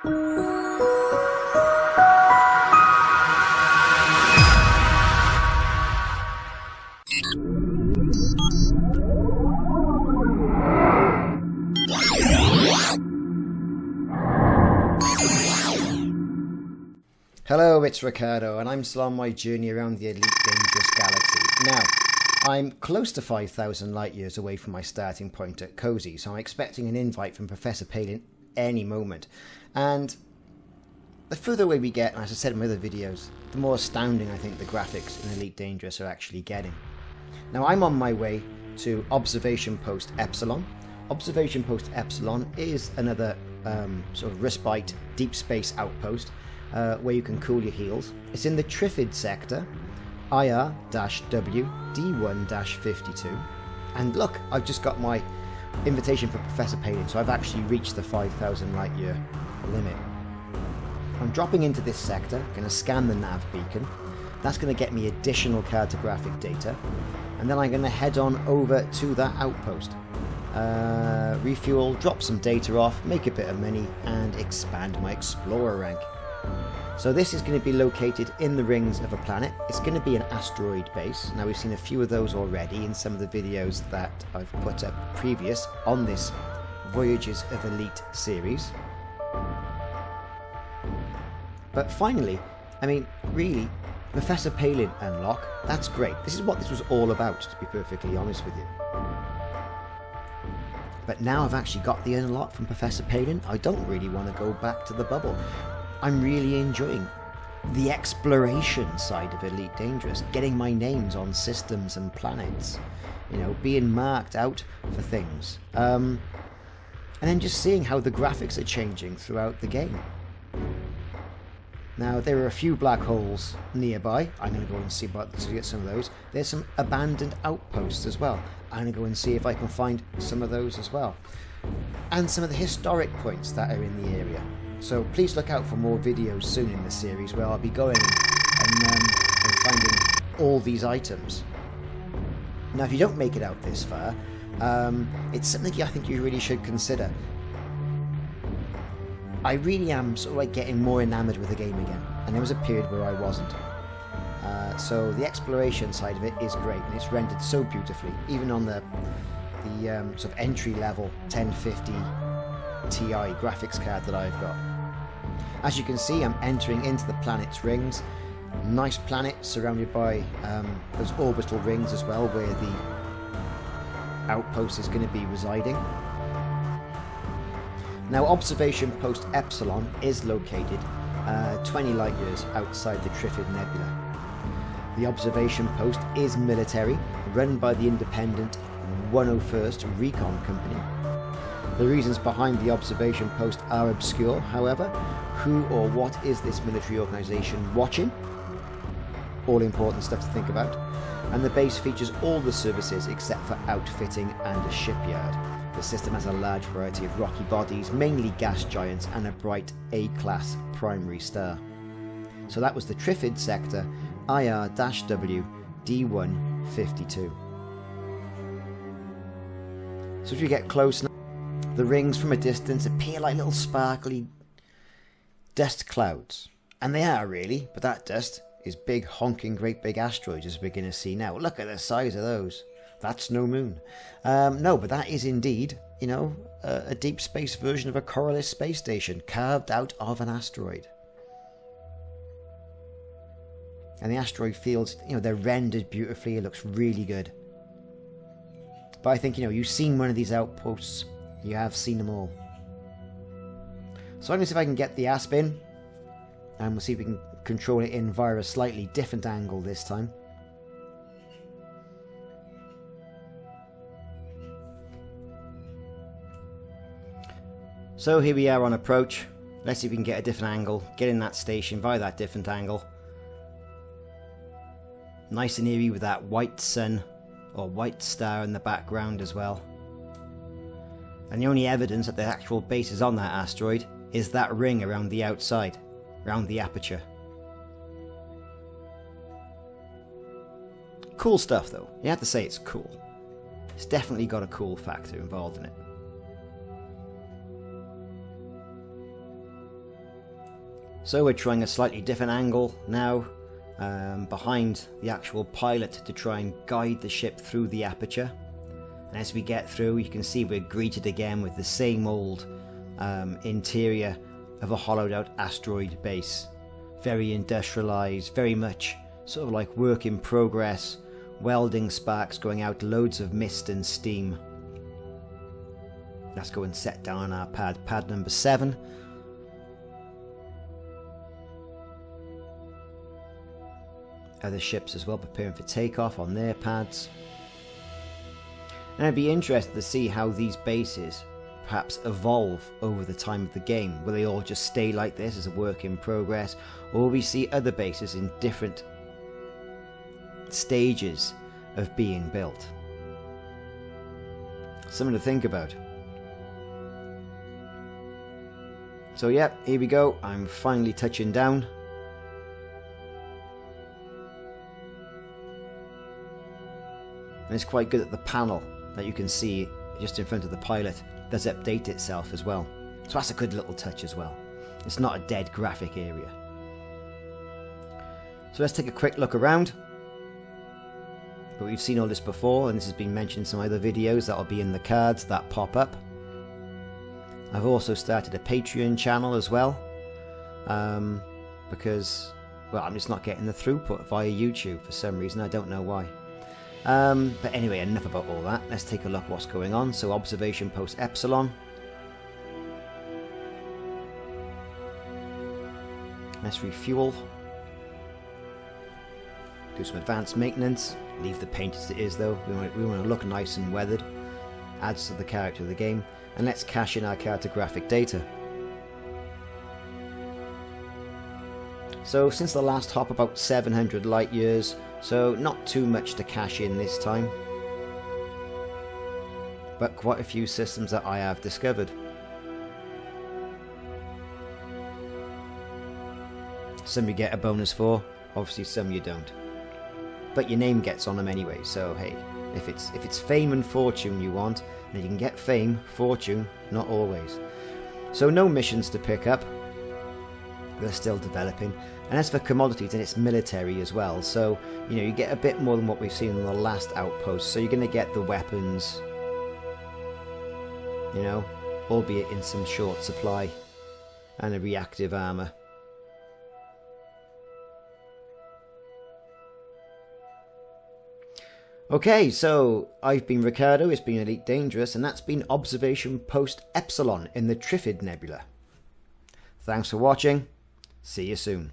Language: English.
Hello, it's Ricardo, and I'm still on my journey around the Elite Dangerous Galaxy. Now, I'm close to 5,000 light years away from my starting point at Cozy, so I'm expecting an invite from Professor Palin any moment. And the further away we get, and as I said in my other videos, the more astounding I think the graphics in Elite Dangerous are actually getting. Now, I'm on my way to Observation Post Epsilon. Observation Post Epsilon is another sort of respite deep space outpost where you can cool your heels. It's in the Trifid Sector IR-W D1-52. And look, I've just got my invitation for Professor Palin, so I've actually reached the 5,000 light year limit. I'm dropping into this sector, going to scan the nav beacon. That's going to get me additional cartographic data, and then I'm going to head on over to that outpost. Refuel, drop some data off, make a bit of money, and expand my explorer rank. So this is going to be located in the rings of a planet. It's going to be an asteroid base. Now, we've seen a few of those already in some of the videos that I've put up previous on this Voyages of Elite series. But finally, I mean, really, Professor Palin unlock, that's great. This is what this was all about, to be perfectly honest with you. But now I've actually got the unlock from Professor Palin, I don't really want to go back to the bubble. I'm really enjoying the exploration side of Elite Dangerous, getting my names on systems and planets, you know, being marked out for things. And then just seeing how the graphics are changing throughout the game. Now, there are a few black holes nearby. I'm going to go and see about to get some of those. There's some abandoned outposts as well. I'm going to go and see if I can find some of those as well. And some of the historic points that are in the area. So please look out for more videos soon in this series where I'll be going and finding all these items. Now, if you don't make it out this far, it's something I think you really should consider. I really am sort of like getting more enamoured with the game again, and there was a period where I wasn't. So the exploration side of it is great, and it's rendered so beautifully, even on the sort of entry level 1050 Ti graphics card that I've got. As you can see, I'm entering into the planet's rings. Nice planet surrounded by those orbital rings as well, where the outpost is going to be residing. Now, Observation Post Epsilon is located 20 light years outside the Trifid Nebula. The observation post is military, run by the independent 101st Recon Company. The reasons behind the observation post are obscure, however. Who or what is this military organisation watching? All important stuff to think about. And the base features all the services except for outfitting and a shipyard. The system has a large variety of rocky bodies, mainly gas giants, and a bright A-class primary star. So that was the Trifid Sector IR-W D1-52. So as we get close now, the rings from a distance appear like little sparkly dust clouds. And they are really, but that dust is big honking great big asteroids as we're going to see now. Look at the size of those. That's no moon. No, but that is indeed, you know, a deep space version of a Coriolis space station carved out of an asteroid. And the asteroid fields, you know, they're rendered beautifully. It looks really good. But I think, you know, you've seen one of these outposts. You have seen them all. So I'm going to see if I can get the asp in. And we'll see if we can control it in via a slightly different angle this time. So here we are on approach. Let's see if we can get a different angle. Get in that station via that different angle. Nice and eerie with that white sun or white star in the background as well. And the only evidence that the actual base is on that asteroid is that ring around the outside, around the aperture. Cool stuff though. You have to say it's cool. It's definitely got a cool factor involved in it. So we're trying a slightly different angle now, behind the actual pilot to try and guide the ship through the aperture. And as we get through, you can see we're greeted again with the same old interior of a hollowed out asteroid base. Very industrialized, very much sort of like work in progress, welding sparks going out, loads of mist and steam. Let's go and set down our pad number 7. Other ships as well preparing for takeoff on their pads. And I'd be interested to see how these bases perhaps evolve over the time of the game. Will they all just stay like this as a work in progress, or will we see other bases in different stages of being built? Something to think about. So yeah, here we go. I'm finally touching down. And it's quite good that the panel that you can see just in front of the pilot does update itself as well. So that's a good little touch as well. It's not a dead graphic area. So let's take a quick look around. But we've seen all this before, and this has been mentioned in some other videos that'll be in the cards that pop up. I've also started a Patreon channel as well, because, well, I'm just not getting the throughput via YouTube for some reason. I don't know why. But anyway, enough about all that. Let's take a look at what's going on. So observation Post Epsilon. Let's refuel. Do some advanced maintenance. Leave the paint as it is though. We want to look nice and weathered. Adds to the character of the game. And let's cache in our cartographic data. So since the last hop, about 700 light years, so not too much to cache in this time, but quite a few systems that I have discovered. Some you get a bonus for, obviously some you don't, but your name gets on them anyway. So hey, if it's fame and fortune you want, then you can get fame, fortune, not always. So no missions to pick up. They're still developing. And as for commodities, then it's military as well. So, you know, you get a bit more than what we've seen in the last outpost. So you're going to get the weapons, you know, albeit in some short supply, and a reactive armor. Okay, so I've been Ricardo, it's been Elite Dangerous, and that's been Observation Post Epsilon in the Trifid Nebula. Thanks for watching. See you soon.